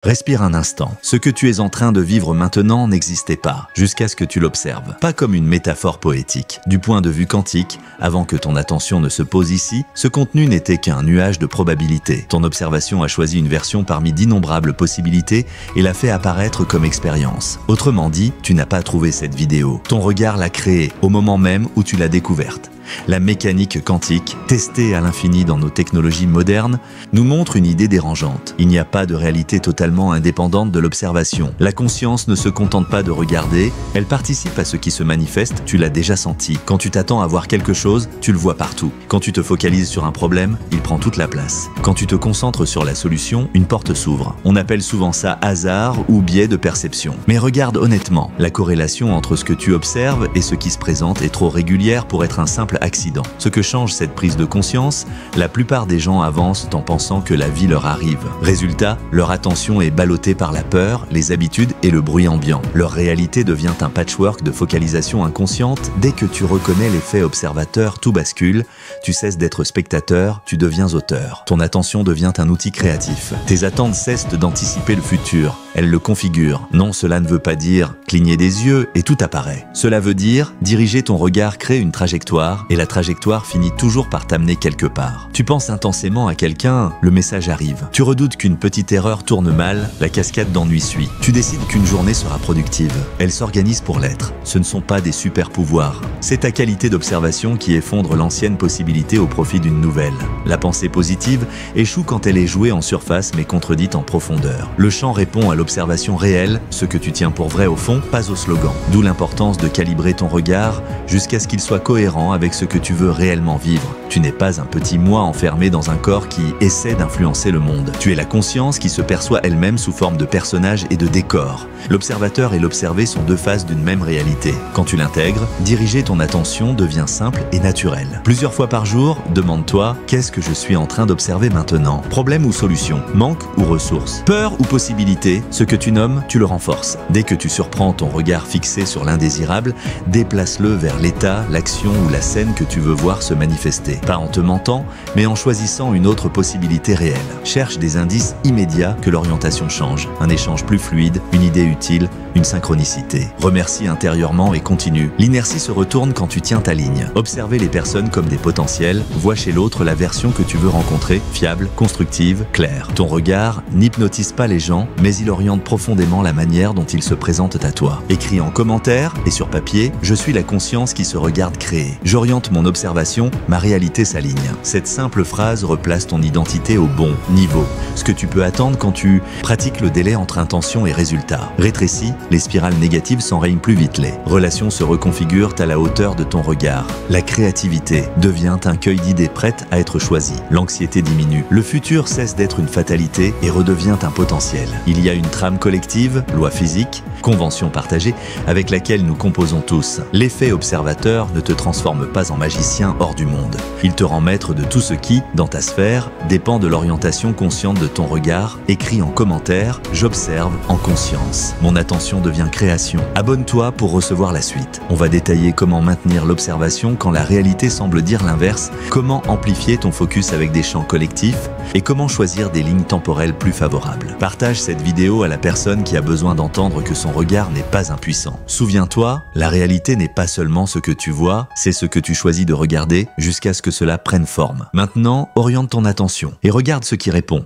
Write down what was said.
Respire un instant. Ce que tu es en train de vivre maintenant n'existait pas, jusqu'à ce que tu l'observes. Pas comme une métaphore poétique. Du point de vue quantique, avant que ton attention ne se pose ici, ce contenu n'était qu'un nuage de probabilités. Ton observation a choisi une version parmi d'innombrables possibilités et l'a fait apparaître comme expérience. Autrement dit, tu n'as pas trouvé cette vidéo. Ton regard l'a créée au moment même où tu l'as découverte. La mécanique quantique, testée à l'infini dans nos technologies modernes, nous montre une idée dérangeante. Il n'y a pas de réalité totalement indépendante de l'observation. La conscience ne se contente pas de regarder, elle participe à ce qui se manifeste, tu l'as déjà senti. Quand tu t'attends à voir quelque chose, tu le vois partout. Quand tu te focalises sur un problème, il prend toute la place. Quand tu te concentres sur la solution, une porte s'ouvre. On appelle souvent ça hasard ou biais de perception. Mais regarde honnêtement, la corrélation entre ce que tu observes et ce qui se présente est trop régulière pour être un simple accident. Ce que change cette prise de conscience, la plupart des gens avancent en pensant que la vie leur arrive. Résultat, leur attention est ballottée par la peur, les habitudes et le bruit ambiant. Leur réalité devient un patchwork de focalisation inconsciente. Dès que tu reconnais l'effet observateur, tout bascule. Tu cesses d'être spectateur, tu deviens auteur. Ton attention devient un outil créatif. Tes attentes cessent d'anticiper le futur. Elles le configurent. Non, cela ne veut pas dire cligner des yeux et tout apparaît. Cela veut dire diriger ton regard crée une trajectoire et la trajectoire finit toujours par t'amener quelque part. Tu penses intensément à quelqu'un, le message arrive. Tu redoutes qu'une petite erreur tourne mal, la cascade d'ennui suit. Tu décides qu'une journée sera productive. Elle s'organise pour l'être. Ce ne sont pas des super pouvoirs. C'est ta qualité d'observation qui effondre l'ancienne possibilité au profit d'une nouvelle. La pensée positive échoue quand elle est jouée en surface mais contredite en profondeur. Le champ répond à l'observation réelle, ce que tu tiens pour vrai au fond, pas au slogan. D'où l'importance de calibrer ton regard jusqu'à ce qu'il soit cohérent avec ce que tu veux réellement vivre. Tu n'es pas un petit moi enfermé dans un corps qui essaie d'influencer le monde. Tu es la conscience qui se perçoit elle-même sous forme de personnage et de décor. L'observateur et l'observé sont deux faces d'une même réalité. Quand tu l'intègres, diriger ton attention devient simple et naturel. Plusieurs fois par jour, demande-toi « Qu'est-ce que je suis en train d'observer maintenant ?» Problème ou solution, manque ou ressource, peur ou possibilité, ce que tu nommes, tu le renforces. Dès que tu surprends ton regard fixé sur l'indésirable, déplace-le vers l'état, l'action ou la scène que tu veux voir se manifester. Pas en te mentant, mais en choisissant une autre possibilité réelle. Cherche des indices immédiats que l'orientation change. Un échange plus fluide, une idée utile, une synchronicité. Remercie intérieurement et continue. L'inertie se retourne quand tu tiens ta ligne. Observez les personnes comme des potentiels, vois chez l'autre la version que tu veux rencontrer, fiable, constructive, claire. Ton regard n'hypnotise pas les gens, mais il oriente profondément la manière dont ils se présentent à toi. Écris en commentaire et sur papier, je suis la conscience qui se regarde créer. J'oriente mon observation, ma réalité s'aligne. Cette simple phrase replace ton identité au bon niveau. Ce que tu peux attendre quand tu pratiques le délai entre intention et résultat. Rétrécis, les spirales négatives s'enrayent plus vite. Les relations se reconfigurent à la hauteur de ton regard. La créativité devient un cueil d'idées prêtes à être choisies. L'anxiété diminue. Le futur cesse d'être une fatalité et redevient un potentiel. Il y a une trame collective, loi physique, convention partagée, avec laquelle nous composons tous. L'effet observateur ne te transforme pas en magicien hors du monde. Il te rend maître de tout ce qui, dans ta sphère, dépend de l'orientation consciente de ton regard. Écris en commentaire, j'observe en conscience. Mon attention devient création. Abonne-toi pour recevoir la suite. On va détailler comment maintenir l'observation quand la réalité semble dire l'inverse, comment amplifier ton focus avec des champs collectifs et comment choisir des lignes temporelles plus favorables. Partage cette vidéo à la personne qui a besoin d'entendre que son regard n'est pas impuissant. Souviens-toi, la réalité n'est pas seulement ce que tu vois, c'est ce que tu choisis de regarder jusqu'à ce que cela prenne forme. Maintenant, oriente ton attention et regarde ce qui répond.